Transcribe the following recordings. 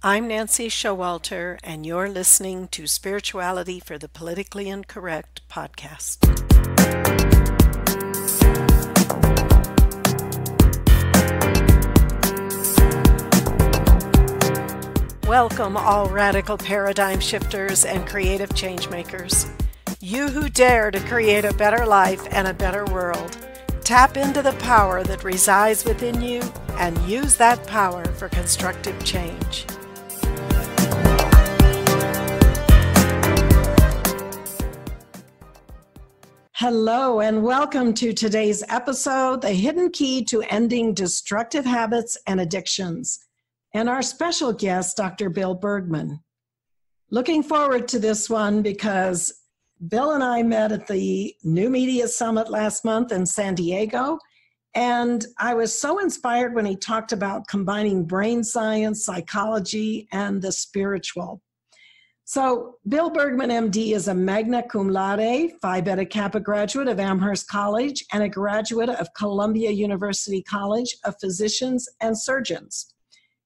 I'm Nancy Showalter, and you're listening to Spirituality for the Politically Incorrect podcast. Welcome, all radical paradigm shifters and creative change makers. You who dare to create a better life and a better world. Tap into the power that resides within you and use that power for constructive change. Hello and welcome to today's episode, The Hidden Key to Ending Destructive Habits and Addictions, and our special guest, Dr. Bill Bergman. Looking forward to this one because Bill and I met at the New Media Summit last month in San Diego, and I was so inspired when he talked about combining brain science, psychology, and the spiritual. So Bill Bergman, MD, is a magna cum laude, Phi Beta Kappa graduate of Amherst College and a graduate of Columbia University College of Physicians and Surgeons.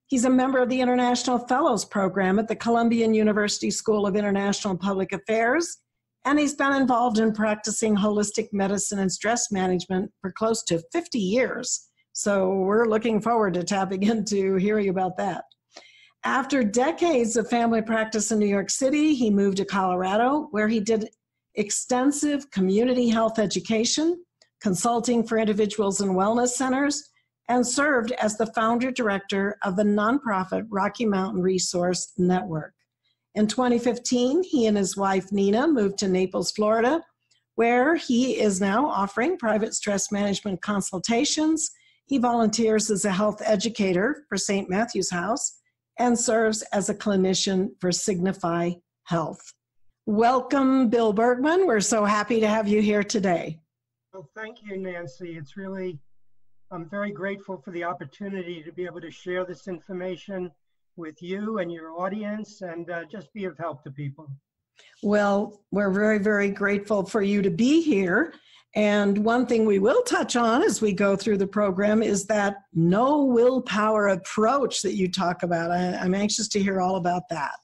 He's a member of the International Fellows Program at the Columbia University School of International Public Affairs, and he's been involved in practicing holistic medicine and stress management for close to 50 years. So we're looking forward to tapping into hearing about that. After decades of family practice in New York City, he moved to Colorado, where he did extensive community health education, consulting for individuals in wellness centers, and served as the founder director of the nonprofit Rocky Mountain Resource Network. In 2015, he and his wife, Nina, moved to Naples, Florida, where he is now offering private stress management consultations. He volunteers as a health educator for St. Matthew's House and serves as a clinician for SignifyHealth. Welcome, Bill Bergman. We're so happy to have you here today. Well, thank you, Nancy. I'm very grateful for the opportunity to be able to share this information with you and your audience and just be of help to people. Well, we're very, very grateful for you to be here. And one thing we will touch on as we go through the program is that no-willpower approach that you talk about. I'm anxious to hear all about that.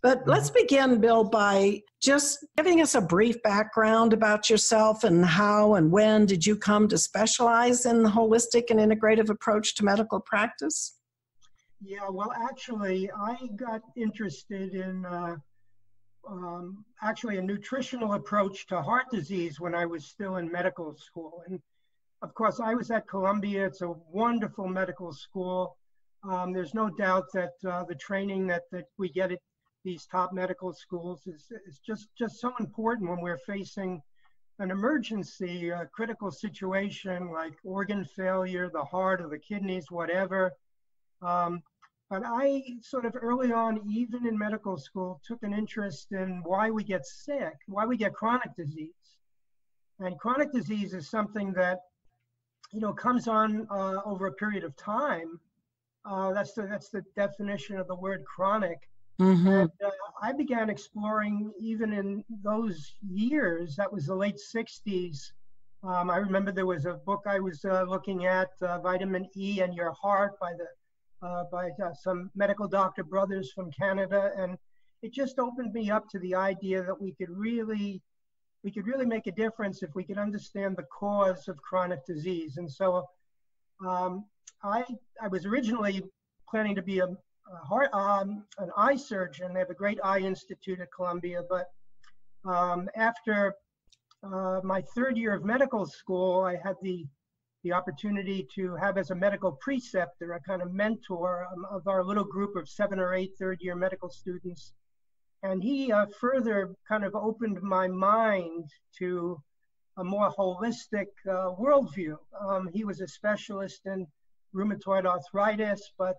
But let's begin, Bill, by just giving us a brief background about yourself and how and when did you come to specialize in the holistic and integrative approach to medical practice? Yeah, well, actually, I got interested in a nutritional approach to heart disease when I was still in medical school. And of course, I was at Columbia. It's a wonderful medical school. There's no doubt that the training that we get at these top medical schools is just so important when we're facing an emergency, a critical situation like organ failure, the heart or the kidneys, whatever. But I sort of early on, even in medical school, took an interest in why we get sick, why we get chronic disease. And chronic disease is something that, comes on over a period of time. That's the definition of the word chronic. Mm-hmm. And I began exploring even in those years, that was the late 60s. I remember there was a book I was looking at, Vitamin E and Your Heart by some medical doctor brothers from Canada, and it just opened me up to the idea that we could really make a difference if we could understand the cause of chronic disease. And so I was originally planning to be an eye surgeon. They have a great eye institute at Columbia, but after my third year of medical school, I had the opportunity to have as a medical preceptor, a kind of mentor of our little group of 7 or 8 third-year medical students. And he further kind of opened my mind to a more holistic worldview. He was a specialist in rheumatoid arthritis, but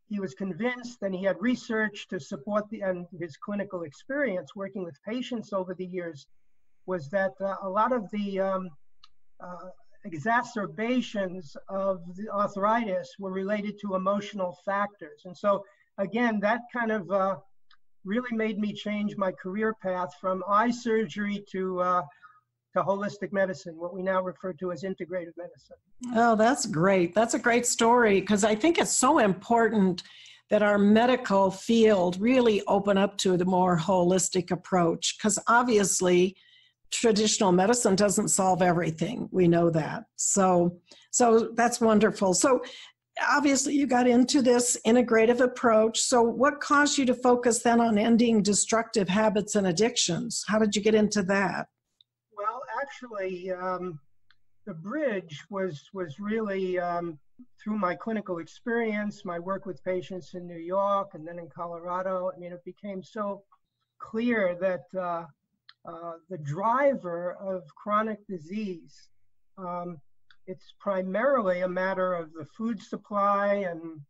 he was convinced, and he had research to support and his clinical experience working with patients over the years, was that a lot of the exacerbations of the arthritis were related to emotional factors. And so again, that kind of really made me change my career path from eye surgery to holistic medicine, what we now refer to as integrative medicine. Oh, that's great. That's a great story, because I think it's so important that our medical field really open up to the more holistic approach, because obviously traditional medicine doesn't solve everything. We know that. So that's wonderful. So obviously you got into this integrative approach. So what caused you to focus then on ending destructive habits and addictions? How did you get into that? Well, actually, the bridge was really through my clinical experience, my work with patients in New York and then in Colorado. I mean, it became so clear that the driver of chronic disease, it's primarily a matter of the food supply and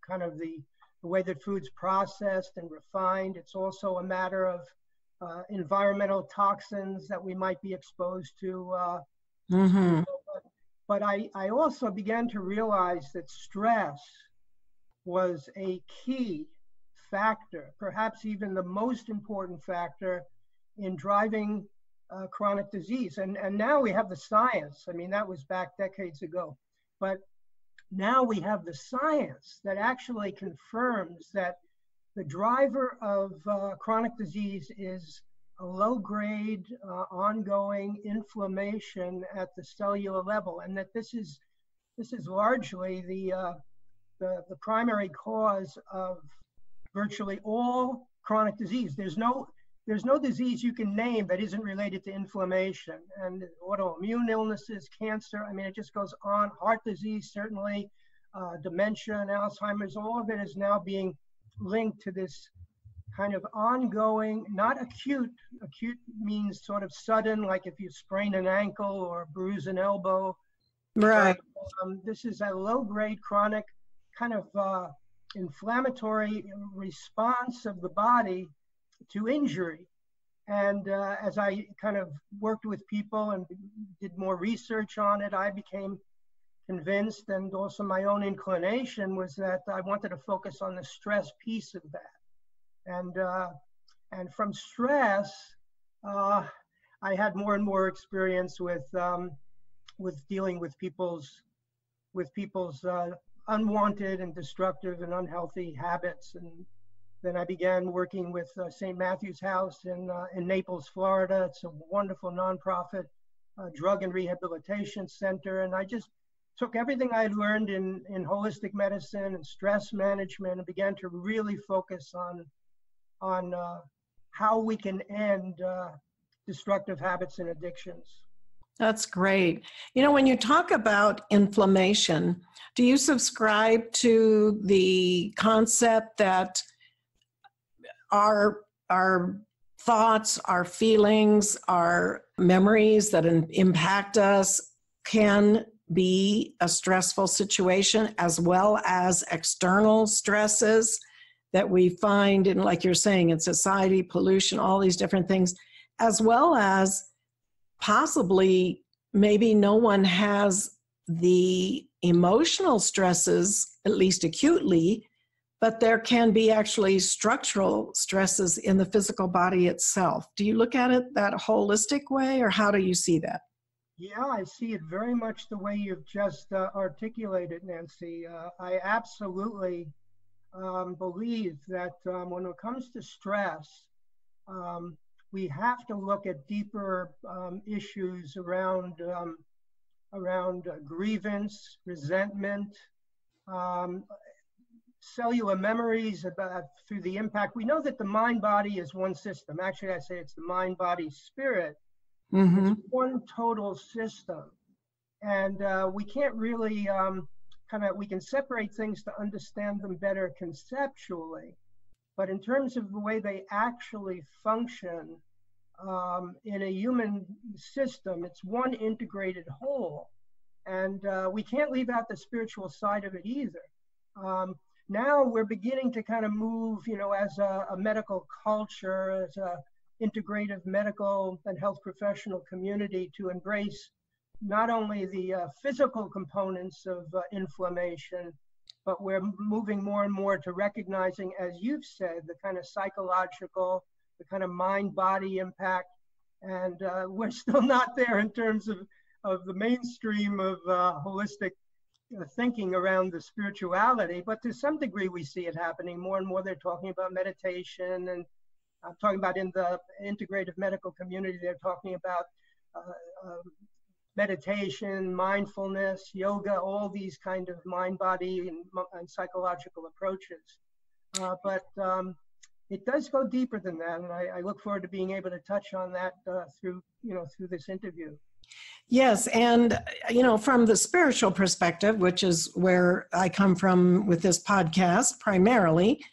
kind of the way that food's processed and refined. It's also a matter of environmental toxins that we might be exposed to. But I also began to realize that stress was a key factor, perhaps even the most important factor in driving chronic disease. And now we have the science. I mean, that was back decades ago. But now we have the science that actually confirms that the driver of chronic disease is a low-grade, ongoing inflammation at the cellular level, and that this is largely the primary cause of virtually all chronic disease. There's no disease you can name that isn't related to inflammation, and autoimmune illnesses, cancer. I mean, it just goes on. Heart disease, certainly, dementia and Alzheimer's. All of it is now being linked to this kind of ongoing, not acute. Acute means sort of sudden, like if you sprain an ankle or bruise an elbow. Right. But, this is a low-grade chronic kind of inflammatory response of the body to injury. And as I kind of worked with people and did more research on it, I became convinced, and also my own inclination was that I wanted to focus on the stress piece of that. And from stress, I had more and more experience with dealing with people's unwanted and destructive and unhealthy habits. And then I began working with St. Matthew's House in Naples, Florida. It's a wonderful nonprofit drug and rehabilitation center. And I just took everything I learned in holistic medicine and stress management and began to really focus on how we can end destructive habits and addictions. That's great. You know, when you talk about inflammation, do you subscribe to the concept that our thoughts, our feelings, our memories that impact us can be a stressful situation, as well as external stresses that we find in, like you're saying, in society, pollution, all these different things, as well as possibly maybe no one has the emotional stresses, at least acutely, but there can be actually structural stresses in the physical body itself. Do you look at it that holistic way, or how do you see that? Yeah, I see it very much the way you've just articulated, Nancy. I absolutely believe that when it comes to stress, we have to look at deeper issues around grievance, resentment, cellular memories through the impact. We know that the mind-body is one system. Actually, I say it's the mind-body-spirit. Mm-hmm. It's one total system. And we can't really we can separate things to understand them better conceptually. But in terms of the way they actually function in a human system, it's one integrated whole. And we can't leave out the spiritual side of it either. Now we're beginning to kind of move, as a medical culture, as a integrative medical and health professional community, to embrace not only the physical components of inflammation, but we're moving more and more to recognizing, as you've said, the kind of psychological, the kind of mind-body impact. And we're still not there in terms of the mainstream of holistic thinking around the spirituality, but to some degree we see it happening more and more. They're talking about meditation, and I'm talking about in the integrative medical community, they're talking about meditation, mindfulness, yoga, all these kind of mind, body, and psychological approaches. But it does go deeper than that, and I look forward to being able to touch on that through this interview. Yes, and from the spiritual perspective, which is where I come from with this podcast primarily,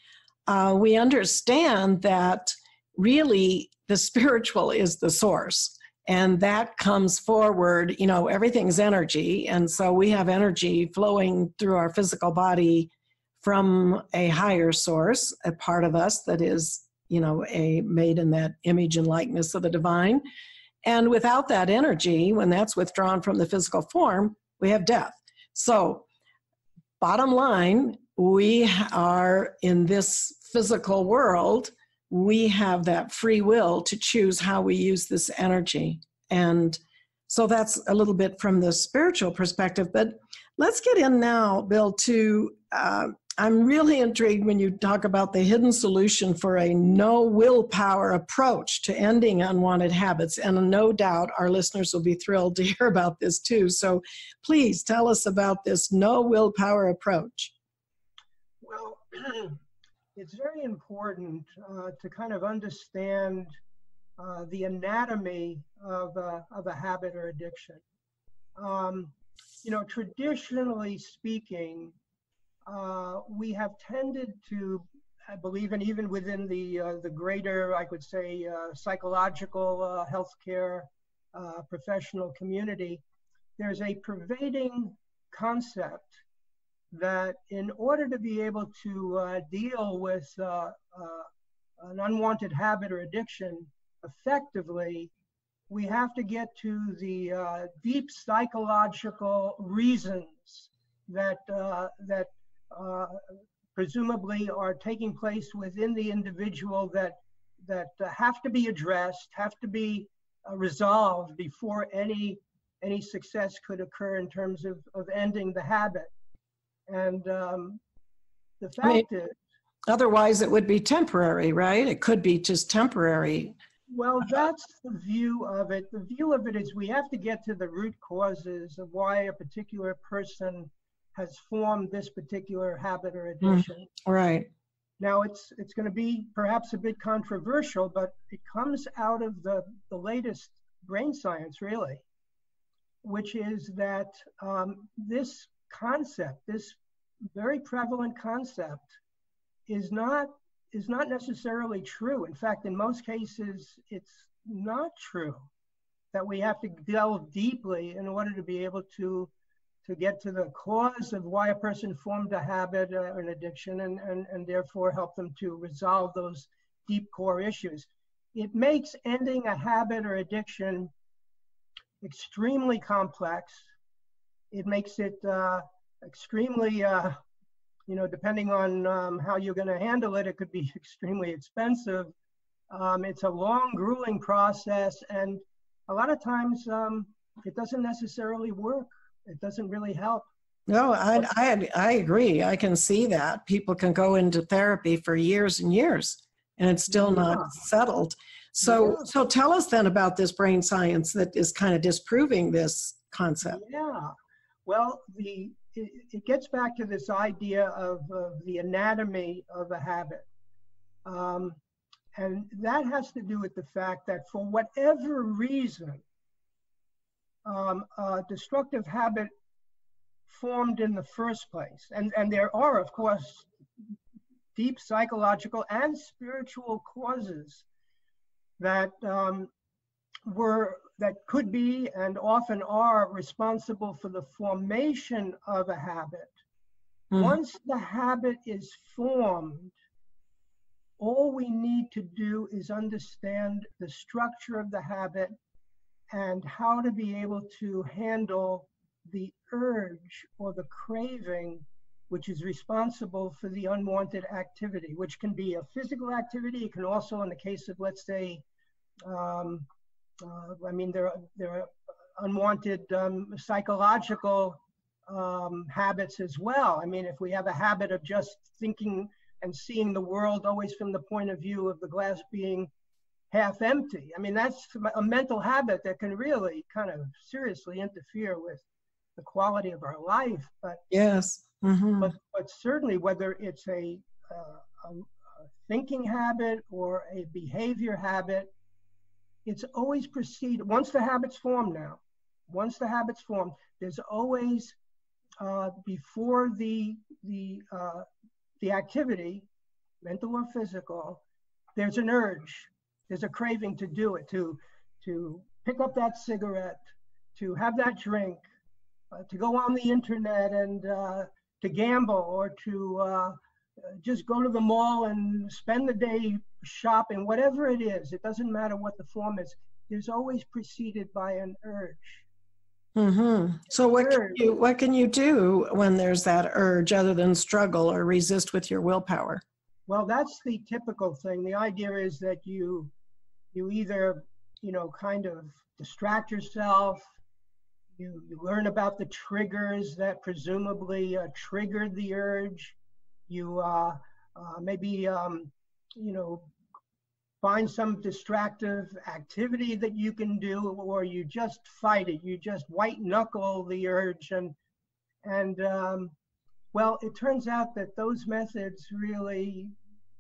we understand that really the spiritual is the source, and that comes forward. Everything's energy, and so we have energy flowing through our physical body from a higher source, a part of us that is, made in that image and likeness of the divine. And without that energy, when that's withdrawn from the physical form, we have death. So bottom line, we are in this physical world, we have that free will to choose how we use this energy. And so that's a little bit from the spiritual perspective. But let's get in now, Bill, to I'm really intrigued when you talk about the hidden solution for a no-willpower approach to ending unwanted habits. And no doubt our listeners will be thrilled to hear about this too. So please tell us about this no-willpower approach. Well, it's very important to kind of understand the anatomy of a habit or addiction. Traditionally speaking, we have tended to, I believe, and even within the greater, I could say, psychological healthcare professional community, there's a pervading concept that in order to be able to deal with an unwanted habit or addiction effectively, we have to get to the deep psychological reasons that presumably are taking place within the individual that have to be addressed, have to be resolved before any success could occur in terms of ending the habit. And the fact is, otherwise it would be temporary, right? It could be just temporary. Well, that's the view of it. The view of it is we have to get to the root causes of why a particular person has formed this particular habit or addiction. Right. Now, it's going to be perhaps a bit controversial, but it comes out of the latest brain science, really, which is that this concept, this very prevalent concept, is not necessarily true. In fact, in most cases, it's not true that we have to delve deeply in order to be able to get to the cause of why a person formed a habit or an addiction and therefore help them to resolve those deep core issues. It makes ending a habit or addiction extremely complex. It makes it extremely, depending on how you're going to handle it, it could be extremely expensive. It's a long, grueling process, and a lot of times it doesn't necessarily work. It doesn't really help. No, I agree. I can see that. People can go into therapy for years and years, and it's still not settled. So tell us then about this brain science that is kind of disproving this concept. Yeah. Well, it gets back to this idea of the anatomy of a habit. And that has to do with the fact that for whatever reason, a destructive habit formed in the first place. And there are, of course, deep psychological and spiritual causes that could be and often are responsible for the formation of a habit. Once the habit is formed, all we need to do is understand the structure of the habit and how to be able to handle the urge or the craving which is responsible for the unwanted activity, which can be a physical activity. It can also, in the case of, let's say, there are unwanted psychological habits as well. I mean, if we have a habit of just thinking and seeing the world always from the point of view of the glass being half empty, I mean, that's a mental habit that can really kind of seriously interfere with the quality of our life. But yes. Mm-hmm. but certainly, whether it's a thinking habit or a behavior habit, it's always preceded. Once the habits form there's always before the activity, mental or physical, there's an urge, there's a craving to do it, to pick up that cigarette, to have that drink, to go on the internet and to gamble, or to just go to the mall and spend the day shopping, whatever it is. It doesn't matter what the form is. There's always preceded by an urge. Mm-hmm. So what can you do when there's that urge other than struggle or resist with your willpower? Well, that's the typical thing. The idea is that you either, kind of distract yourself, you learn about the triggers that presumably triggered the urge, you maybe, find some distractive activity that you can do, or you just fight it. You just white knuckle the urge. And well, it turns out that those methods really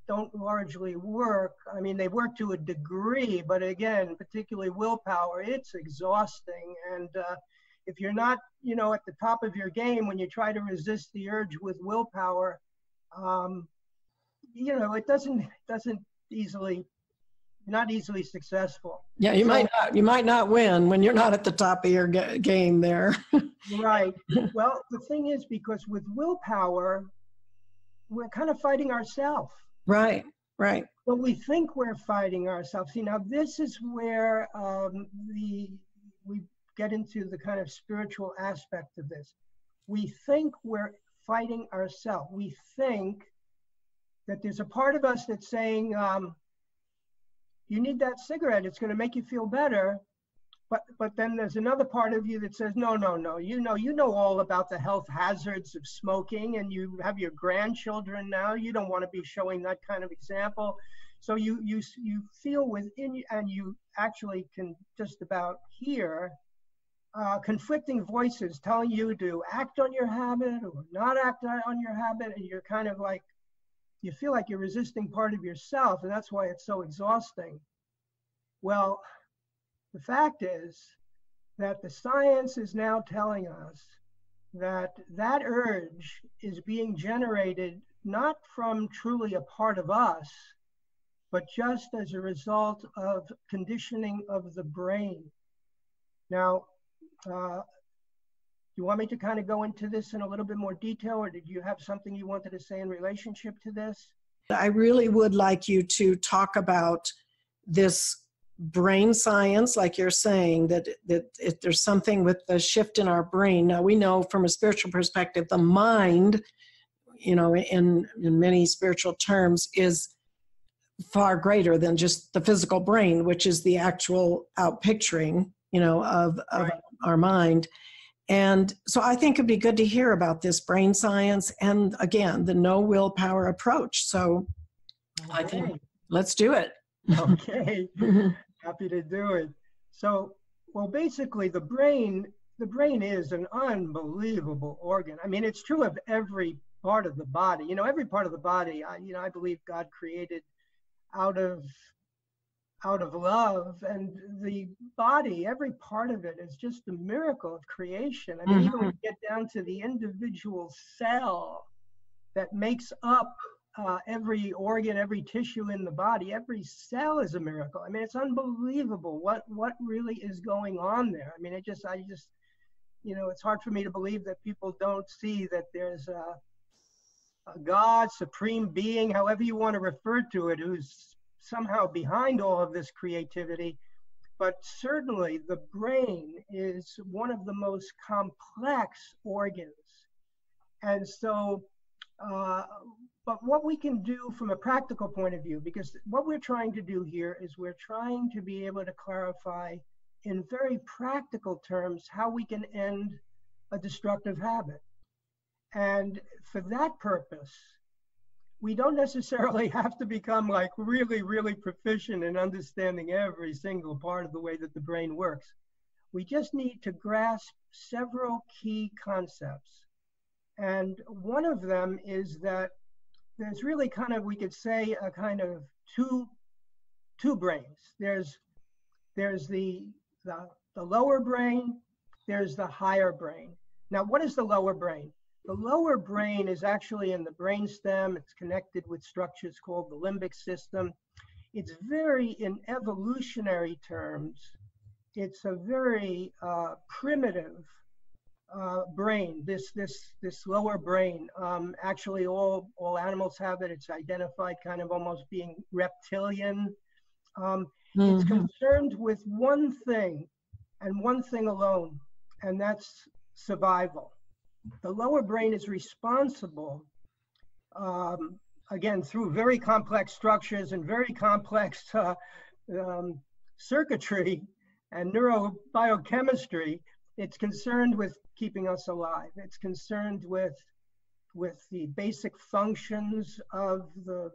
don't largely work. I mean, they work to a degree, but again, particularly willpower, it's exhausting. And if you're not, at the top of your game when you try to resist the urge with willpower, it doesn't not easily successful. Yeah, you might not win when you're not at the top of your game there. Right. Well, the thing is, because with willpower, we're kind of fighting ourselves. Right. But we think we're fighting ourselves. See, now this is where we get into the kind of spiritual aspect of this. We think we're fighting ourselves. We think that there's a part of us that's saying, you need that cigarette, it's going to make you feel better. But then there's another part of you that says, no, you know all about the health hazards of smoking, and you have your grandchildren now. You don't want to be showing that kind of example. So you feel within you, and you actually can just about hear conflicting voices telling you to act on your habit or not act on your habit, and you're kind of like, you feel like you're resisting part of yourself, and that's why it's so exhausting. Well, the fact is that the science is now telling us that that urge is being generated not from truly a part of us, but just as a result of conditioning of the brain. Now, you want me to kind of go into this in a little bit more detail, or did you have something you wanted to say in relationship to this? I really would like you to talk about this brain science, like you're saying, that if there's something with the shift in our brain. Now, we know from a spiritual perspective, the mind, in many spiritual terms, is far greater than just the physical brain, which is the actual outpicturing, of Right. our mind. And so I think it'd be good to hear about this brain science and, again, the No-Willpower Approach. So Okay. I think let's do it. Okay. Happy to do it. So, well, basically, the brain is an unbelievable organ. I mean, it's true of every part of the body. Every part of the body, I believe God created out of love, and the body, every part of it is just a miracle of creation. I mean, even when you get down to the individual cell that makes up every organ, every tissue in the body, every cell is a miracle. I mean, it's unbelievable what really is going on there. I mean, I just, it's hard for me to believe that people don't see that there's a God, supreme being, however you want to refer to it, who's somehow behind all of this creativity. But certainly the brain is one of the most complex organs. And so, but what we can do from a practical point of view, because what we're trying to do here is we're trying to be able to clarify in very practical terms how we can end a destructive habit. And for that purpose, we don't necessarily have to become like really, really proficient in understanding every single part of the way that the brain works. We just need to grasp several key concepts. And one of them is that there's really kind of, we could say, a kind of two brains. There's the lower brain, there's the higher brain. Now, what is the lower brain? The lower brain is actually in the brainstem. It's connected with structures called the limbic system. It's very, in evolutionary terms, it's a very primitive brain, this lower brain. Actually, all animals have it. It's identified kind of almost being reptilian. It's concerned with one thing and one thing alone, and that's survival. The lower brain is responsible, again, through very complex structures and very complex circuitry and neurobiochemistry. It's concerned with keeping us alive. It's concerned with the basic functions of the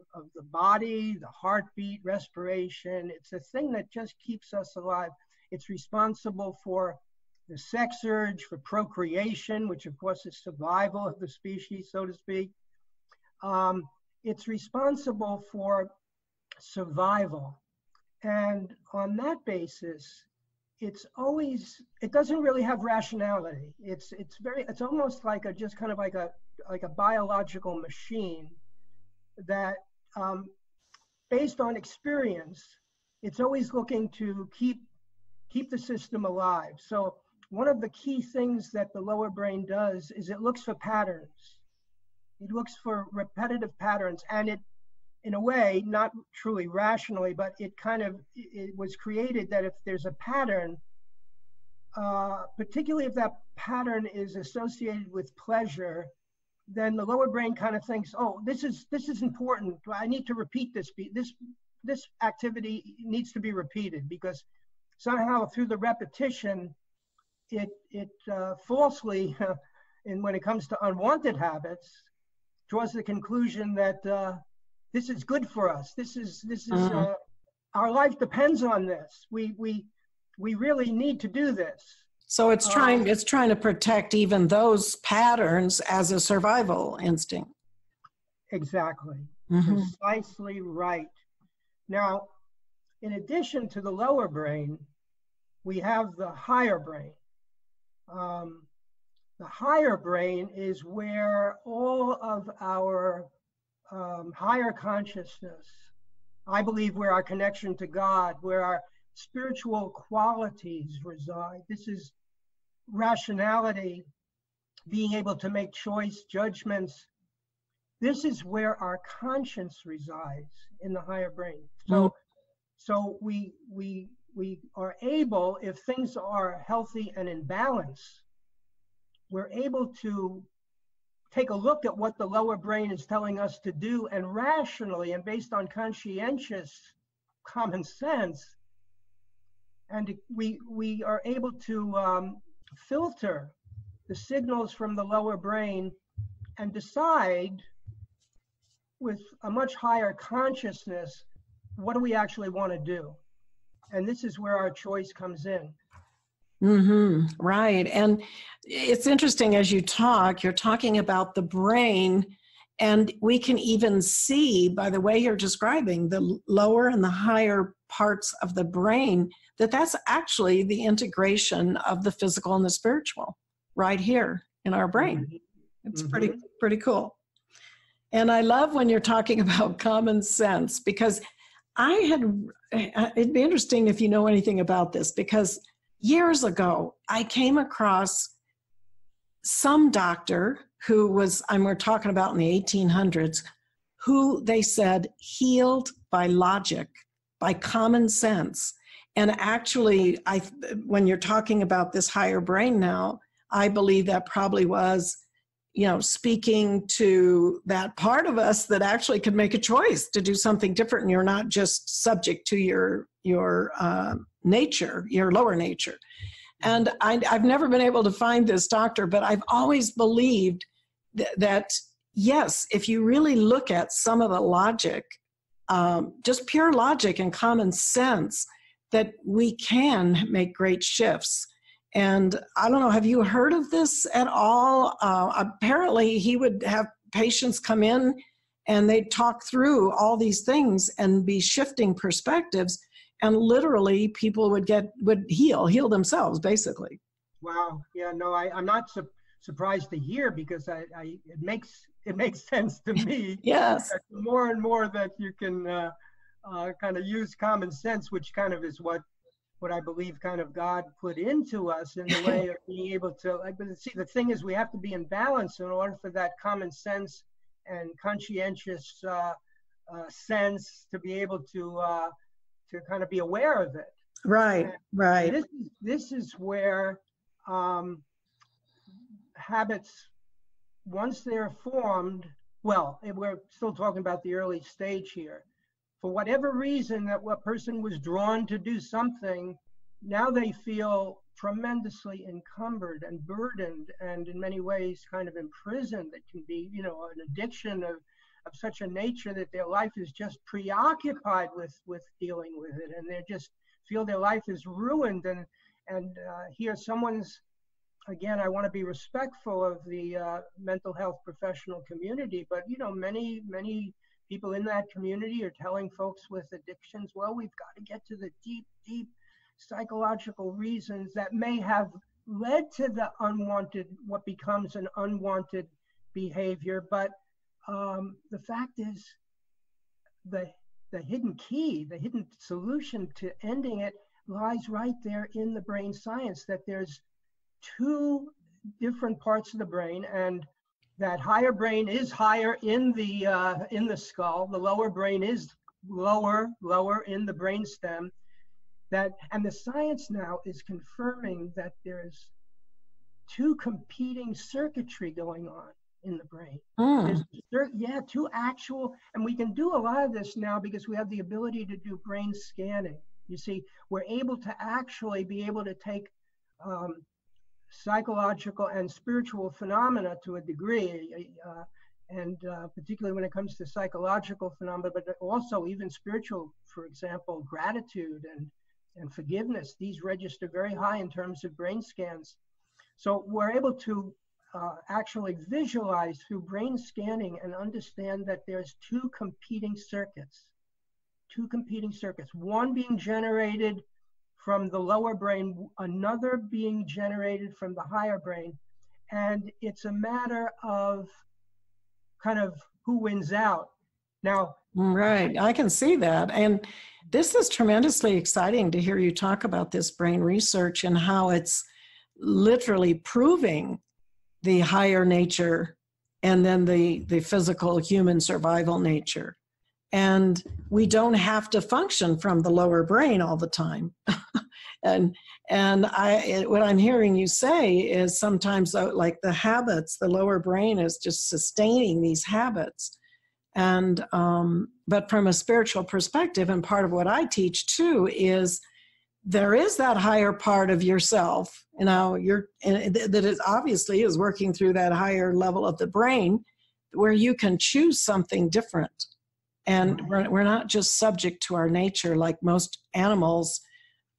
body, the heartbeat, respiration. It's a thing that just keeps us alive. It's responsible for the sex urge, for procreation, which of course is survival of the species, so to speak. It's responsible for survival. And on that basis, it doesn't really have rationality. It's almost like just kind of like a biological machine that, based on experience, it's always looking to keep the system alive. So one of the key things that the lower brain does is it looks for patterns. It looks for repetitive patterns, and it, in a way, not truly rationally, but it was created that if there's a pattern, particularly if that pattern is associated with pleasure, then the lower brain kind of thinks, oh, this is important. I need to repeat this. This activity needs to be repeated, because somehow through the repetition, it falsely, and when it comes to unwanted habits, draws the conclusion that this is good for us. This is our life depends on this. We really need to do this. So it's trying to protect even those patterns as a survival instinct. Exactly. Precisely right. Now, in addition to the lower brain, we have the higher brain. The higher brain is where all of our higher consciousness, I believe, where our connection to God, where our spiritual qualities reside. This is rationality, being able to make choice judgments. This is where our conscience resides, in the higher brain. So we are able, if things are healthy and in balance, we're able to take a look at what the lower brain is telling us to do, and rationally and based on conscientious common sense, and we are able to filter the signals from the lower brain and decide with a much higher consciousness, what do we actually want to do? And this is where our choice comes in. Right. And it's interesting, as you're talking about the brain, and we can even see by the way you're describing the lower and the higher parts of the brain, that's actually the integration of the physical and the spiritual right here in our brain. It's pretty cool. And I love when you're talking about common sense, because it'd be interesting if you know anything about this, because years ago, I came across some doctor who was, we're talking about in the 1800s, who they said healed by logic, by common sense. And actually, when you're talking about this higher brain now, I believe that probably was, speaking to that part of us that actually could make a choice to do something different. And you're not just subject to your nature, your lower nature. And I've never been able to find this doctor, but I've always believed that, yes, if you really look at some of the logic, just pure logic and common sense, that we can make great shifts. And I don't know, have you heard of this at all? Apparently, he would have patients come in and they'd talk through all these things and be shifting perspectives. And literally, people would heal themselves, basically. Wow. Yeah. No, I'm not surprised to hear, because it makes sense to me. Yes. That the more and more that you can kind of use common sense, which kind of is what I believe kind of God put into us in the way of being able to. But see, the thing is, we have to be in balance in order for that common sense and conscientious sense to be able to kind of be aware of it. Right, right. This is where habits, once they're formed, well, we're still talking about the early stage here. For whatever reason that one person was drawn to do something, now they feel tremendously encumbered and burdened, and in many ways kind of imprisoned. That can be, an addiction of such a nature that their life is just preoccupied with dealing with it, and they just feel their life is ruined. And here someone's, again, I want to be respectful of the mental health professional community, but many people in that community are telling folks with addictions, well, we've got to get to the deep psychological reasons that may have led to what becomes an unwanted behavior. But the fact is, the hidden key, the hidden solution to ending it lies right there in the brain science, that there's two different parts of the brain, and that higher brain is higher in the skull. The lower brain is lower in the brainstem. And the science now is confirming that there's two competing circuitry going on in the brain. There's two actual, and we can do a lot of this now because we have the ability to do brain scanning. You see, we're able to actually be able to take psychological and spiritual phenomena to a degree, and particularly when it comes to psychological phenomena, but also even spiritual, for example, gratitude and forgiveness. These register very high in terms of brain scans. So we're able to actually visualize through brain scanning and understand that there's two competing circuits, one being generated from the lower brain, another being generated from the higher brain. And it's a matter of kind of who wins out. Now, right, I can see that. And this is tremendously exciting to hear you talk about this brain research and how it's literally proving the higher nature and then the physical human survival nature. And we don't have to function from the lower brain all the time. and what I'm hearing you say is sometimes like the habits, the lower brain is just sustaining these habits. And but from a spiritual perspective, and part of what I teach too is there is that higher part of yourself, that is obviously is working through that higher level of the brain, where you can choose something different. And we're not just subject to our nature like most animals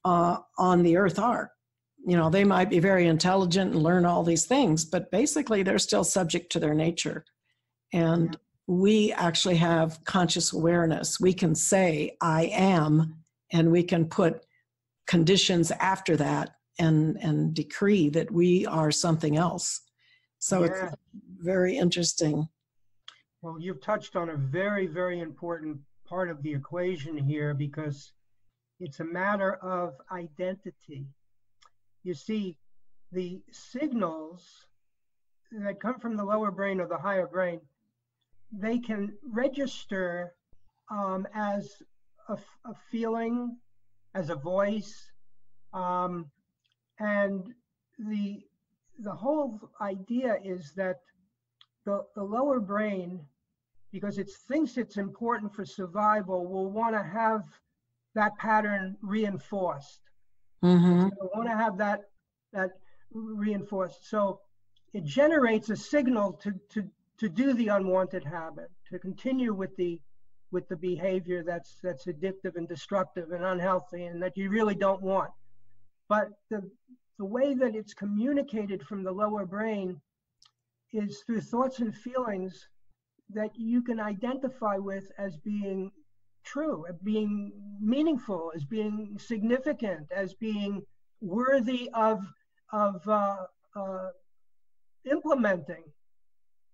on the earth are. They might be very intelligent and learn all these things, but basically they're still subject to their nature. And we actually have conscious awareness. We can say, I am, and we can put conditions after that and decree that we are something else. So it's very interesting. Well, you've touched on a very, very important part of the equation here, because it's a matter of identity. You see, the signals that come from the lower brain or the higher brain, they can register as a feeling, as a voice, and the whole idea is that the lower brain, because it thinks it's important for survival, will want to have that pattern reinforced. Mm-hmm. It's going to want to have that reinforced. So it generates a signal to do the unwanted habit, to continue with the behavior that's addictive and destructive and unhealthy and that you really don't want. But the way that it's communicated from the lower brain is through thoughts and feelings that you can identify with as being true, as being meaningful, as being significant, as being worthy of implementing,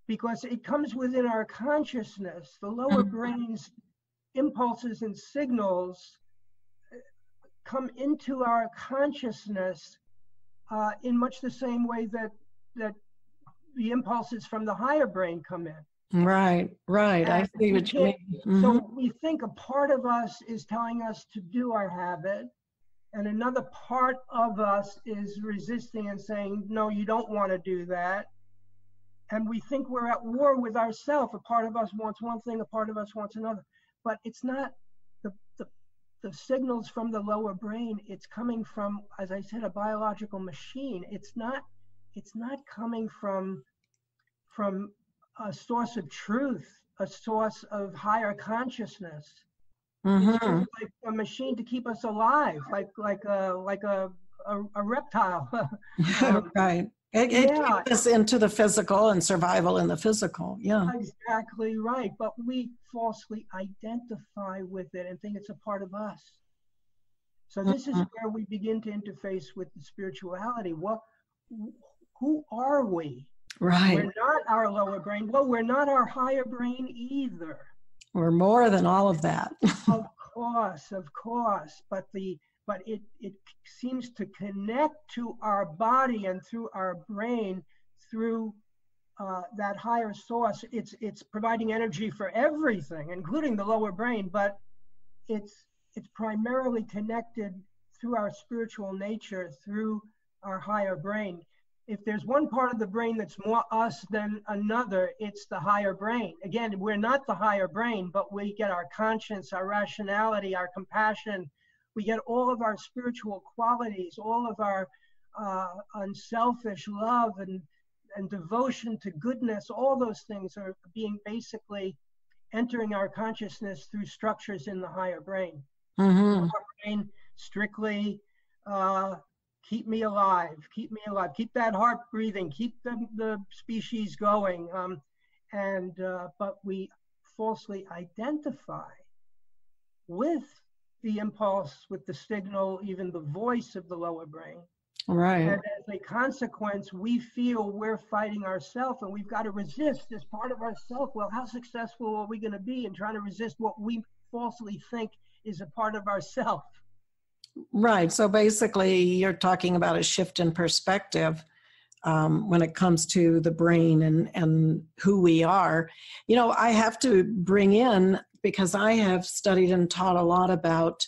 because it comes within our consciousness. The lower brain's impulses and signals come into our consciousness in much the same way that the impulses from the higher brain come in. Right. I see what you mean. Mm-hmm. So we think a part of us is telling us to do our habit, and another part of us is resisting and saying, no, you don't want to do that. And we think we're at war with ourselves. A part of us wants one thing, a part of us wants another. But it's not the signals from the lower brain. It's coming from, as I said, a biological machine. It's not coming from a source of truth, a source of higher consciousness. It's just like a machine to keep us alive, like a reptile. Right. It keeps us into the physical and survival in the physical. Yeah. Exactly right. But we falsely identify with it and think it's a part of us. So this is where we begin to interface with the spirituality. Who are we? Right. We're not our lower brain. Well, we're not our higher brain either. We're more than all of that. Of course. But it seems to connect to our body and through our brain through that higher source. It's providing energy for everything, including the lower brain, but it's primarily connected through our spiritual nature, through our higher brain. If there's one part of the brain that's more us than another, it's the higher brain. Again, we're not the higher brain, but we get our conscience, our rationality, our compassion. We get all of our spiritual qualities, all of our unselfish love and devotion to goodness. All those things are being basically entering our consciousness through structures in the higher brain. The lower brain strictly keep me alive, keep keep that heart breathing, keep the species going. But we falsely identify with the impulse, with the signal, even the voice of the lower brain. Right. And as a consequence, we feel we're fighting ourselves and we've got to resist as part of ourself. Well, how successful are we going to be in trying to resist what we falsely think is a part of ourself? Right. So basically, you're talking about a shift in perspective when it comes to the brain and who we are. You know, I have to bring in, because I have studied and taught a lot about,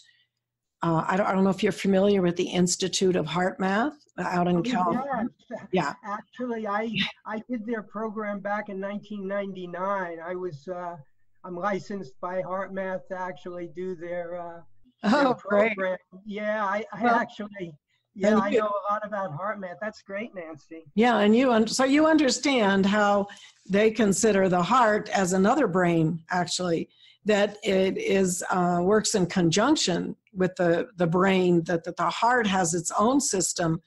I don't know if you're familiar with the Institute of Heart Math out in California. Yeah. Actually, I did their program back in 1999. I'm licensed by Heart Math to actually do their program. Great. Yeah, I know a lot about Heart Math. That's great, Nancy. Yeah, and so you understand how they consider the heart as another brain, actually, that it is works in conjunction with the brain, that the heart has its own system.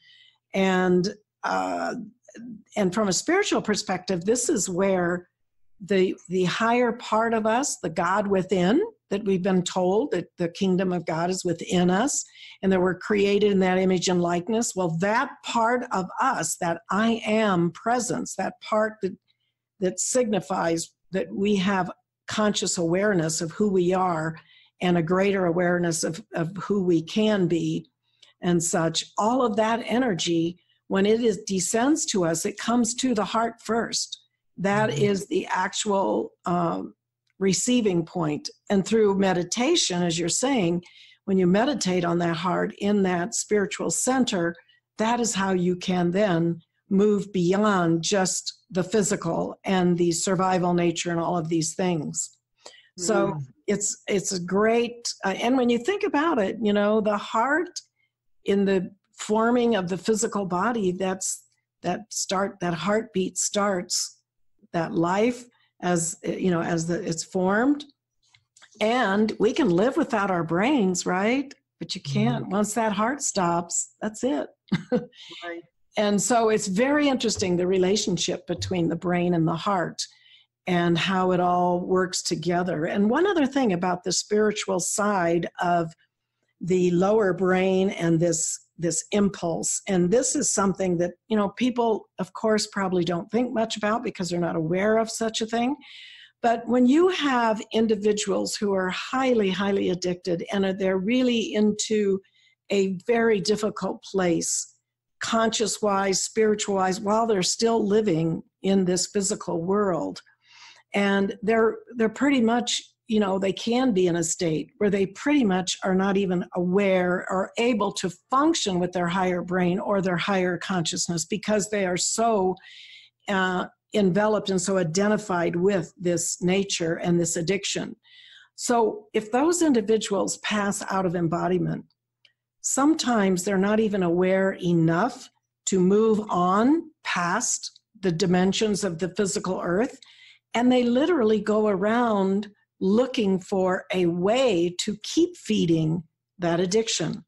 And from a spiritual perspective, this is where the higher part of us, the God within, that we've been told that the kingdom of God is within us and that we're created in that image and likeness. Well, that part of us, that I am presence, that part that signifies that we have conscious awareness of who we are and a greater awareness of who we can be and such, all of that energy, when it descends to us, it comes to the heart first. That is the actual receiving point. And through meditation, as you're saying, when you meditate on that heart in that spiritual center, that is how you can then move beyond just the physical and the survival nature and all of these things. So it's a great, and when you think about it, you know, the heart in the forming of the physical body, that heartbeat starts that life as it's formed. And we can live without our brains, right? But you can't. Once that heart stops, that's it. Right. And so it's very interesting, the relationship between the brain and the heart and how it all works together. And one other thing about the spiritual side of the lower brain and this impulse, and this is something that, people, of course, probably don't think much about because they're not aware of such a thing. But when you have individuals who are highly, highly addicted and they're really into a very difficult place, conscious-wise, spiritual-wise, while they're still living in this physical world, and they're pretty much, they can be in a state where they pretty much are not even aware or able to function with their higher brain or their higher consciousness because they are so enveloped and so identified with this nature and this addiction. So if those individuals pass out of embodiment, sometimes they're not even aware enough to move on past the dimensions of the physical earth, and they literally go around looking for a way to keep feeding that addiction.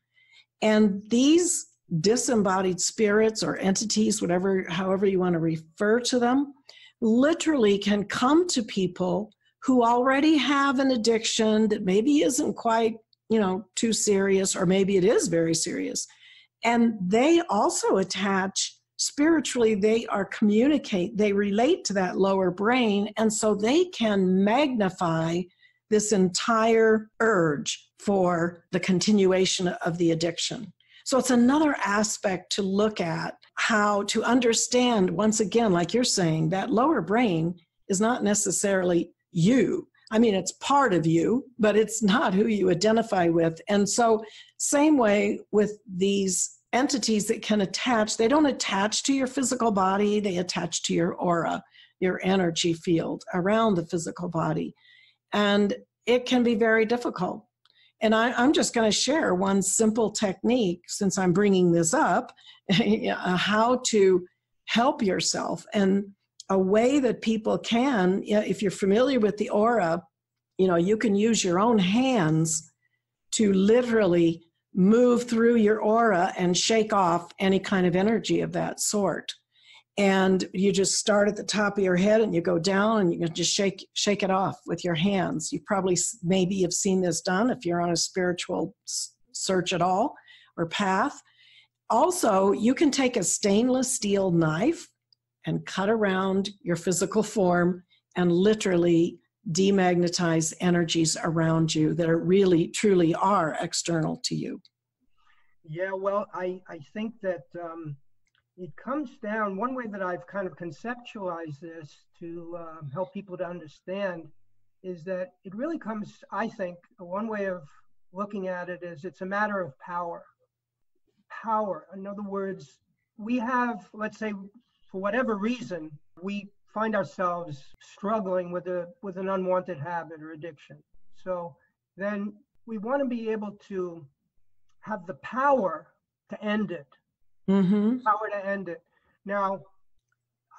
And these disembodied spirits or entities, however you want to refer to them, literally can come to people who already have an addiction that maybe isn't quite, too serious, or maybe it is very serious. And they also attach spiritually, they relate to that lower brain. And so they can magnify this entire urge for the continuation of the addiction. So it's another aspect to look at, how to understand, once again, like you're saying, that lower brain is not necessarily you. I mean, it's part of you, but it's not who you identify with. And so same way with these entities that can attach, they don't attach to your physical body, they attach to your aura, your energy field around the physical body. And it can be very difficult. And I'm just going to share one simple technique, since I'm bringing this up, how to help yourself. And a way that people can, if you're familiar with the aura, you can use your own hands to literally move through your aura and shake off any kind of energy of that sort. And you just start at the top of your head and you go down and you can just shake it off with your hands. You probably maybe have seen this done if you're on a spiritual search at all or path. Also, you can take a stainless steel knife and cut around your physical form and literally demagnetize energies around you that are really, truly are external to you. Yeah, well, I think that it comes down, one way that I've kind of conceptualized this to help people to understand is that it really comes, I think, one way of looking at it is it's a matter of power. Power. In other words, we have, let's say, for whatever reason, we find ourselves struggling with an unwanted habit or addiction. So then we want to be able to have the power to end it. Power to end it. Now,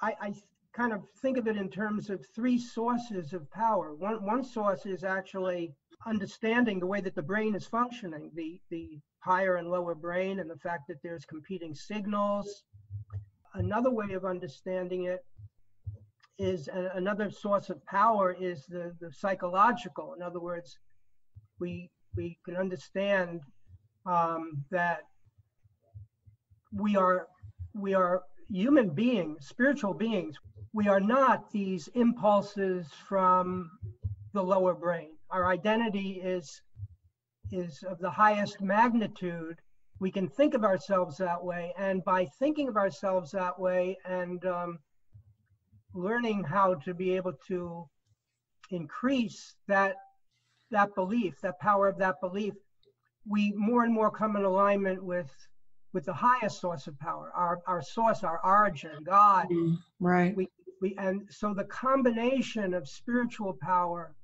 I kind of think of it in terms of three sources of power. One source is actually understanding the way that the brain is functioning, the higher and lower brain, and the fact that there's competing signals. Another way of understanding it is another source of power is the psychological. In other words, we can understand that we are human beings, spiritual beings. We are not these impulses from the lower brain. Our identity is of the highest magnitude. We can think of ourselves that way, and by thinking of ourselves that way and learning how to be able to increase that belief, that power of that belief, we more and more come in alignment with the highest source of power, our source, our origin, God. Right. And so the combination of spiritual power,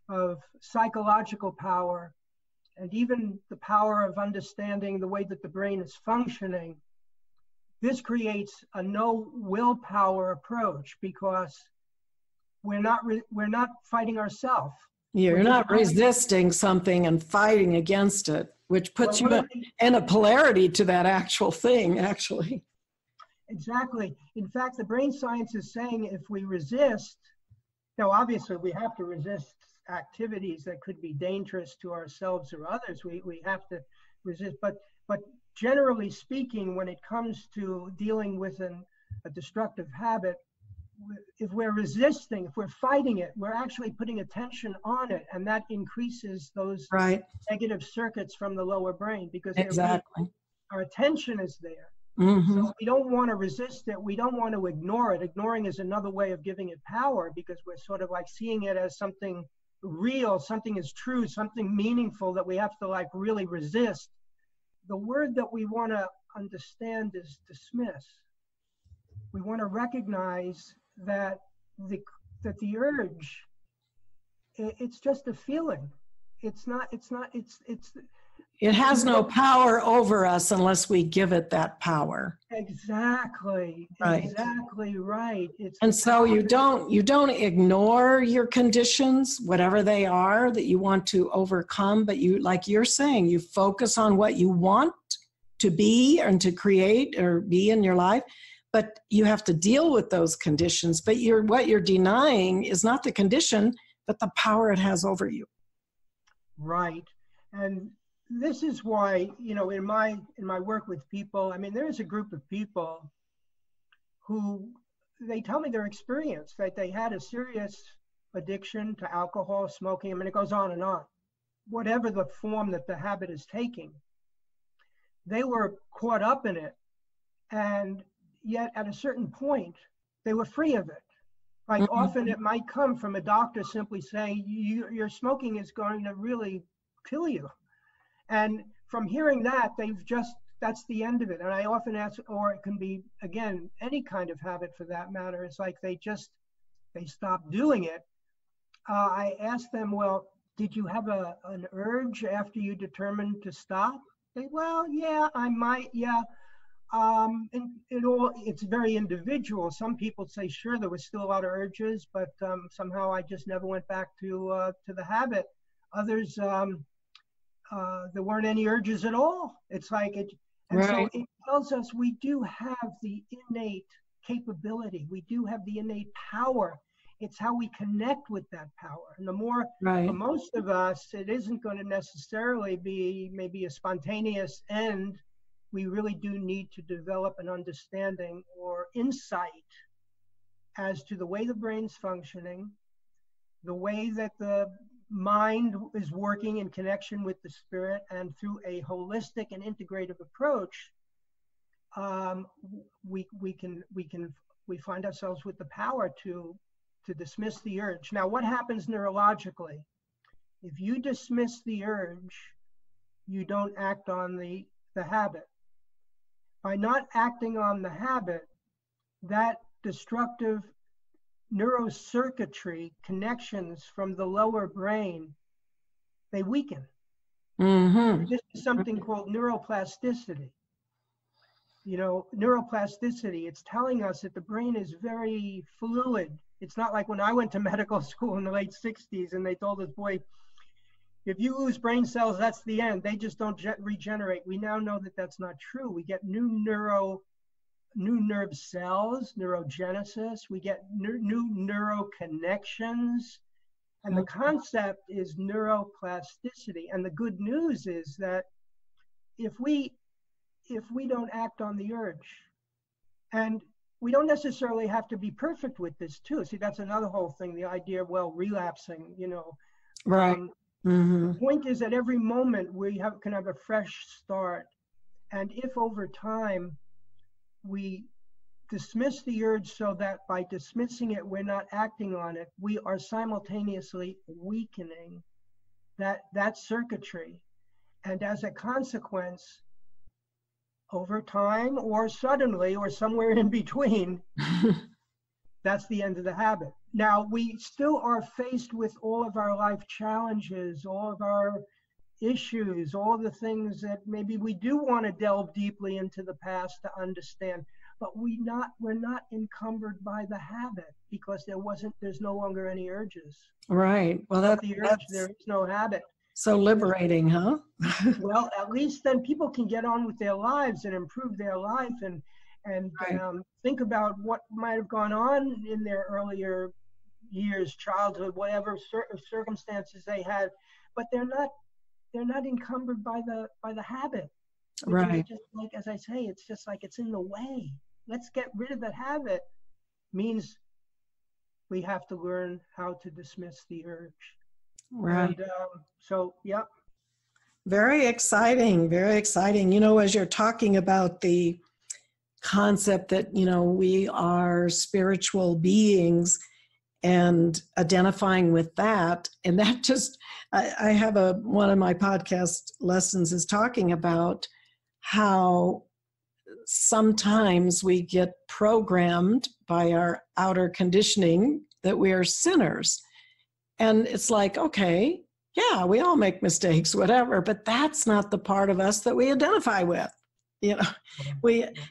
of psychological power, and even the power of understanding the way that the brain is functioning, this creates a no willpower approach, because we're not fighting ourselves. You're not resisting something and fighting against it, which puts you in a polarity to that actual thing, actually. Exactly. In fact, the brain science is saying if we resist, now obviously we have to resist activities that could be dangerous to ourselves or others. We have to resist, but generally speaking, when it comes to dealing with a destructive habit, if we're resisting, if we're fighting it, we're actually putting attention on it, and that increases those negative circuits from the lower brain, because our attention is there. Mm-hmm. So we don't want to resist it. We don't want to ignore it. Ignoring is another way of giving it power, because we're sort of like seeing it as something real, something is true, something meaningful that we have to like really resist. The word that we want to understand is dismiss. We want to recognize that the urge, it's just a feeling. It has no power over us unless we give it that power. Exactly. Right. Exactly right. And so you don't ignore your conditions, whatever they are that you want to overcome, but you, like you're saying, you focus on what you want to be and to create or be in your life. But you have to deal with those conditions. But what you're denying is not the condition, but the power it has over you. Right. And this is why, in my work with people, I mean, there is a group of people who, they tell me their experience, that they had a serious addiction to alcohol, smoking. I mean, it goes on and on. Whatever the form that the habit is taking, they were caught up in it. And yet at a certain point, they were free of it. Like often it might come from a doctor simply saying, your smoking is going to really kill you. And from hearing that, that's the end of it. And I often ask, or it can be, again, any kind of habit for that matter, it's like they stop doing it. I ask them, well, did you have an urge after you determined to stop? Well, yeah, I might, yeah. And it's very individual. Some people say, sure, there was still a lot of urges, but somehow I just never went back to the habit. Others, there weren't any urges at all. It's like it, and so it tells us we do have the innate capability. We do have the innate power. It's how we connect with that power. And the more, for most of us, it isn't going to necessarily be maybe a spontaneous end. We really do need to develop an understanding or insight as to the way the brain's functioning, the way that the mind is working in connection with the spirit, and through a holistic and integrative approach, we find ourselves with the power to dismiss the urge. Now, what happens neurologically? If you dismiss the urge, you don't act on the habit. By not acting on the habit, that destructive neurocircuitry connections from the lower brain, they weaken. Mm-hmm. This is something called neuroplasticity. Neuroplasticity, it's telling us that the brain is very fluid. It's not like when I went to medical school in the late 60s and they told us, boy, if you lose brain cells, that's the end. They just don't regenerate. We now know that that's not true. We get new nerve cells, neurogenesis. We get new neural connections. And the concept is neuroplasticity. And the good news is that if we don't act on the urge, and we don't necessarily have to be perfect with this too. See, that's another whole thing, the idea of, relapsing, Right. The point is at every moment we can have a fresh start. And if over time we dismiss the urge so that by dismissing it, we're not acting on it, we are simultaneously weakening that circuitry. And as a consequence, over time or suddenly or somewhere in between, that's the end of the habit. Now, we still are faced with all of our life challenges, all of our issues, all the things that maybe we do want to delve deeply into the past to understand, but we're not encumbered by the habit because there's no longer any urges. Right. Well, Without the urge, there is no habit. So liberating, huh? Well, at least then people can get on with their lives and improve their life and Right. think about what might have gone on in their earlier years, childhood, whatever circumstances they had, but they're not encumbered by the habit. Right. It's just like, as I say, it's just like it's in the way. Let's get rid of that habit. Means we have to learn how to dismiss the urge. Right. And so, yeah. Very exciting. Very exciting. You know, as you're talking about the concept that, you know, we are spiritual beings and identifying with that. And that just, I have one of my podcast lessons is talking about how sometimes we get programmed by our outer conditioning that we are sinners. And it's like, okay, yeah, we all make mistakes, whatever, but that's not the part of us that we identify with. You know,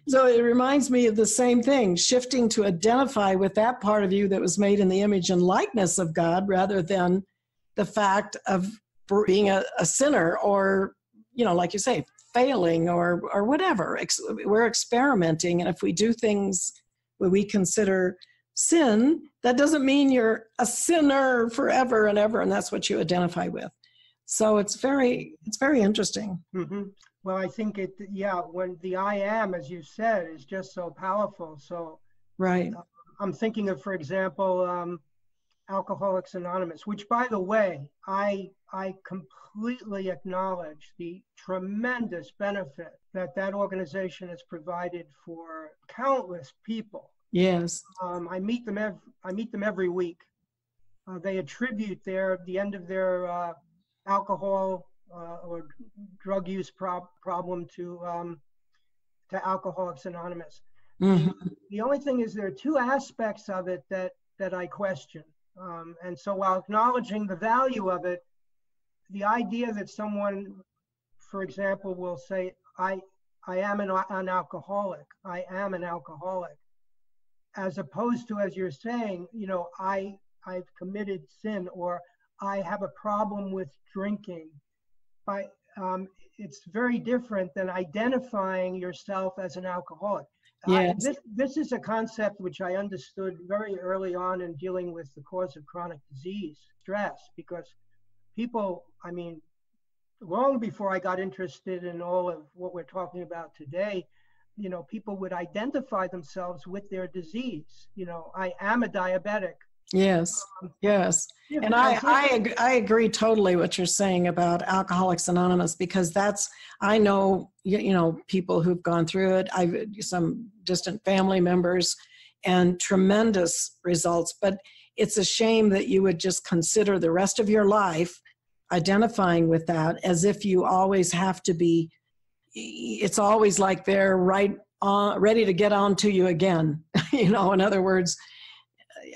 so it reminds me of the same thing, shifting to identify with that part of you that was made in the image and likeness of God rather than the fact of being a sinner or, you know, like you say, failing or whatever. We're experimenting. And if we do things that we consider sin, that doesn't mean you're a sinner forever and ever. And that's what you identify with. So it's very interesting. Mm-hmm. Well, I think when the I am, as you said, is just so powerful. So right. I'm thinking of, for example, Alcoholics Anonymous, which, by the way, I completely acknowledge the tremendous benefit that organization has provided for countless people. Yes. I meet them every week. They attribute the end of their alcohol or drug use problem to Alcoholics Anonymous. Mm-hmm. The only thing is there are two aspects of it that I question. And so while acknowledging the value of it, the idea that someone, for example, will say, I am an alcoholic, I am an alcoholic, as opposed to, as you're saying, you know, I've committed sin or I have a problem with drinking. It's very different than identifying yourself as an alcoholic. Yes. This is a concept which I understood very early on in dealing with the cause of chronic disease, stress, because people, I mean, long before I got interested in all of what we're talking about today, you know, people would identify themselves with their disease. You know, I am a diabetic. Yes, yes. And I agree totally what you're saying about Alcoholics Anonymous, because I know, you know, people who've gone through it. I've some distant family members and tremendous results, but it's a shame that you would just consider the rest of your life identifying with that as if you always have to be, it's always like they're right on, ready to get on to you again. You know, in other words,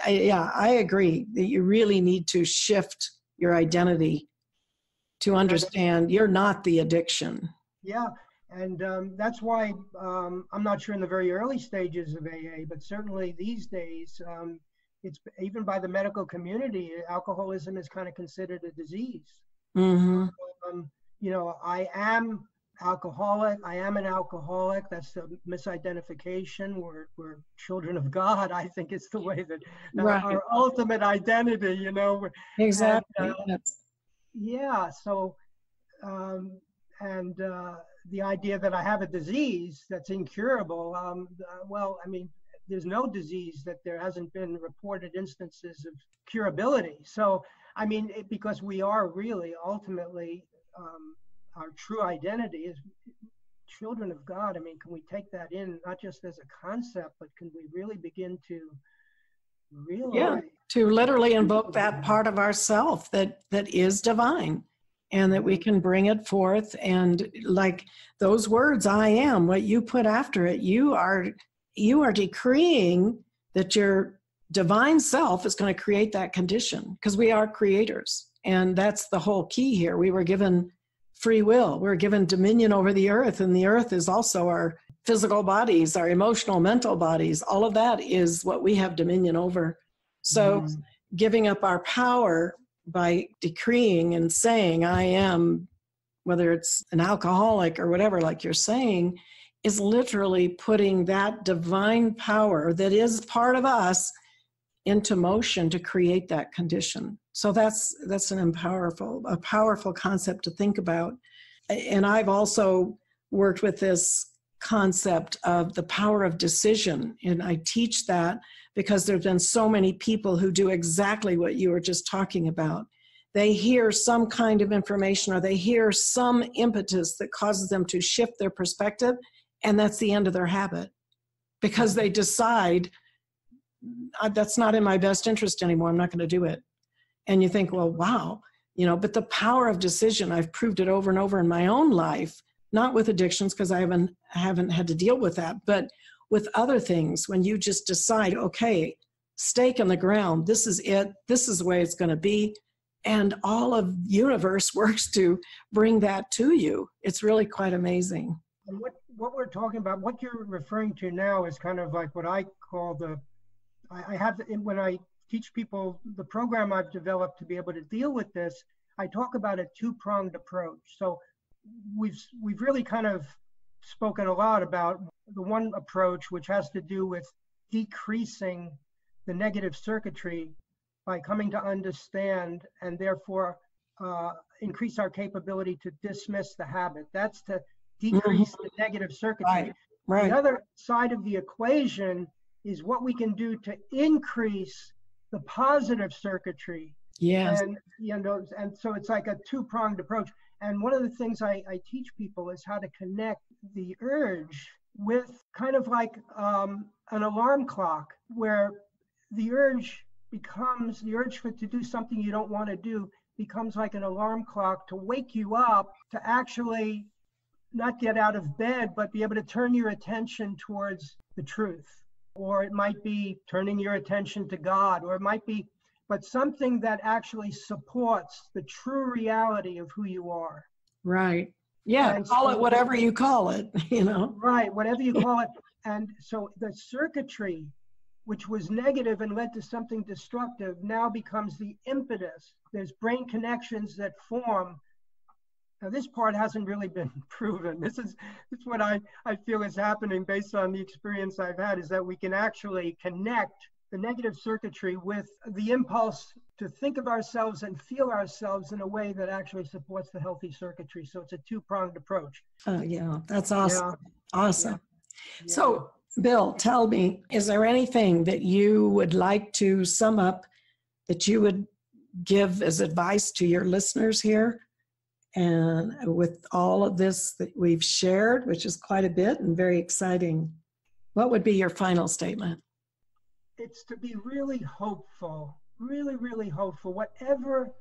I agree that you really need to shift your identity to understand you're not the addiction. Yeah, and that's why I'm not sure in the very early stages of AA, but certainly these days, it's even by the medical community, alcoholism is kind of considered a disease. Mm-hmm. You know, I am alcoholic. I am an alcoholic. That's a misidentification. We're children of God. I think it's the way that right. Our ultimate identity, you know. Exactly. Yeah. So, the idea that I have a disease that's incurable. Well, I mean, there's no disease that there hasn't been reported instances of curability. So, I mean, because we are really ultimately our true identity is children of God. I mean, can we take that in, not just as a concept, but can we really begin to realize? Yeah, to literally invoke that part of ourself that is divine and that we can bring it forth. And like those words, I am, what you put after it, you are decreeing that your divine self is going to create that condition because we are creators. And that's the whole key here. We were given free will. We're given dominion over the earth, and the earth is also our physical bodies, our emotional, mental bodies. All of that is what we have dominion over. So giving up our power by decreeing and saying, I am, whether it's an alcoholic or whatever, like you're saying, is literally putting that divine power that is part of us into motion to create that condition. So that's a powerful concept to think about. And I've also worked with this concept of the power of decision. And I teach that because there's been so many people who do exactly what you were just talking about. They hear some kind of information or they hear some impetus that causes them to shift their perspective, and that's the end of their habit because they decide, that's not in my best interest anymore, I'm not going to do it. And you think, well, wow, but the power of decision, I've proved it over and over in my own life, not with addictions because I haven't had to deal with that, but with other things, when you just decide, okay, stake in the ground, this is it, this is the way it's going to be. And all of the universe works to bring that to you. It's really quite amazing. And what we're talking about, what you're referring to now is kind of like what I call when I teach people the program I've developed to be able to deal with this, I talk about a two-pronged approach. So we've really kind of spoken a lot about the one approach, which has to do with decreasing the negative circuitry by coming to understand and therefore increase our capability to dismiss the habit. That's to decrease the negative circuitry. Right. The other side of the equation is what we can do to increase the positive circuitry. Yes. And so it's like a two-pronged approach. And one of the things I teach people is how to connect the urge with kind of like an alarm clock, where the urge to do something you don't want to do becomes like an alarm clock to wake you up to actually not get out of bed, but be able to turn your attention towards the truth. Or it might be turning your attention to God, or it might be, but something that actually supports the true reality of who you are. Right. Yeah. And call it whatever you call it, Right. Whatever you call it. And so the circuitry, which was negative and led to something destructive, now becomes the impetus. There's brain connections that form. Now, this part hasn't really been proven. This is what I feel is happening based on the experience I've had, is that we can actually connect the negative circuitry with the impulse to think of ourselves and feel ourselves in a way that actually supports the healthy circuitry. So it's a two-pronged approach. Oh, yeah, that's awesome. Yeah. Awesome. Yeah. So, Bill, tell me, is there anything that you would like to sum up that you would give as advice to your listeners here? And with all of this that we've shared, which is quite a bit and very exciting, what would be your final statement? It's to be really hopeful, really, really hopeful, whatever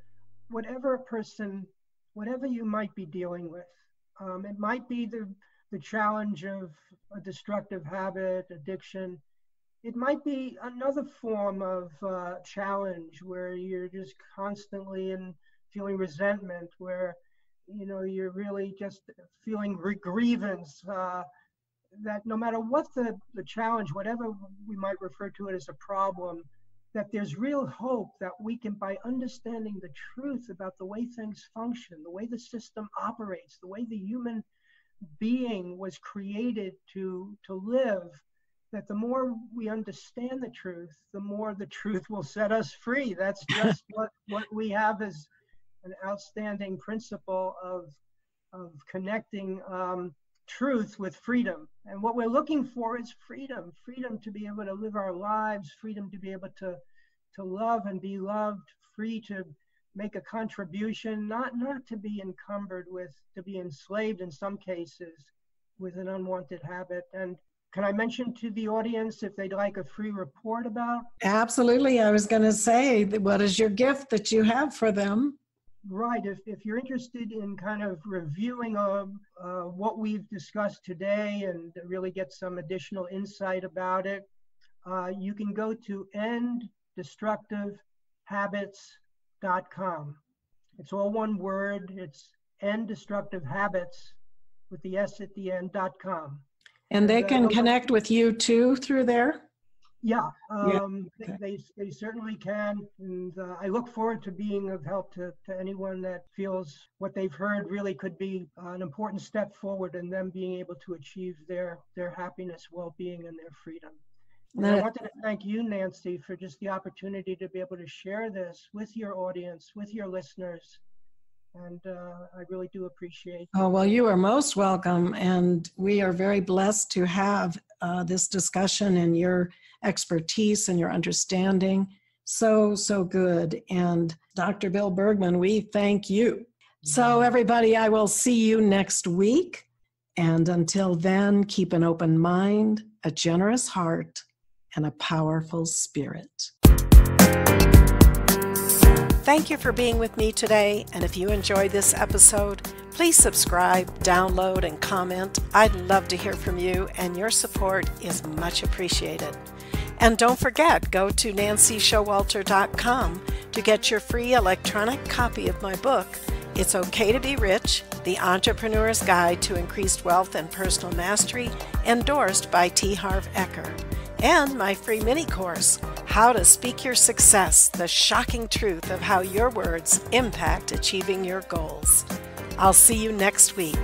person, whatever you might be dealing with. It might be the challenge of a destructive habit, addiction. It might be another form of challenge where you're just constantly feeling resentment, where you're really just feeling grievance, that no matter what the challenge, whatever we might refer to it as a problem, that there's real hope that we can, by understanding the truth about the way things function, the way the system operates, the way the human being was created to live, that the more we understand the truth, the more the truth will set us free. That's just what we have as an outstanding principle of connecting truth with freedom. And what we're looking for is freedom to be able to live our lives, freedom to be able to love and be loved, free to make a contribution, not to be encumbered with, to be enslaved in some cases with an unwanted habit. And can I mention to the audience if they'd like a free report about? Absolutely. I was going to say, what is your gift that you have for them? Right. If you're interested in kind of reviewing what we've discussed today and really get some additional insight about it, you can go to enddestructivehabits.com. It's all one word. It's end destructive habits with the S at the end.com. And they can connect with you too through there? Yeah, Okay. they certainly can. And I look forward to being of help to anyone that feels what they've heard really could be an important step forward in them being able to achieve their happiness, well-being, and their freedom. And I wanted to thank you, Nancy, for just the opportunity to be able to share this with your audience, with your listeners. And I really do appreciate it. Oh, well, you are most welcome. And we are very blessed to have this discussion and your expertise and your understanding. So good. And Dr. Bill Bergman, we thank you. So everybody, I will see you next week. And until then, keep an open mind, a generous heart, and a powerful spirit. Thank you for being with me today, and if you enjoyed this episode, please subscribe, download, and comment. I'd love to hear from you, and your support is much appreciated. And don't forget, go to nancyshowalter.com to get your free electronic copy of my book, It's Okay to Be Rich, The Entrepreneur's Guide to Increased Wealth and Personal Mastery, endorsed by T. Harv Eker. And my free mini course, How to Speak Your Success, the shocking truth of how your words impact achieving your goals. I'll see you next week.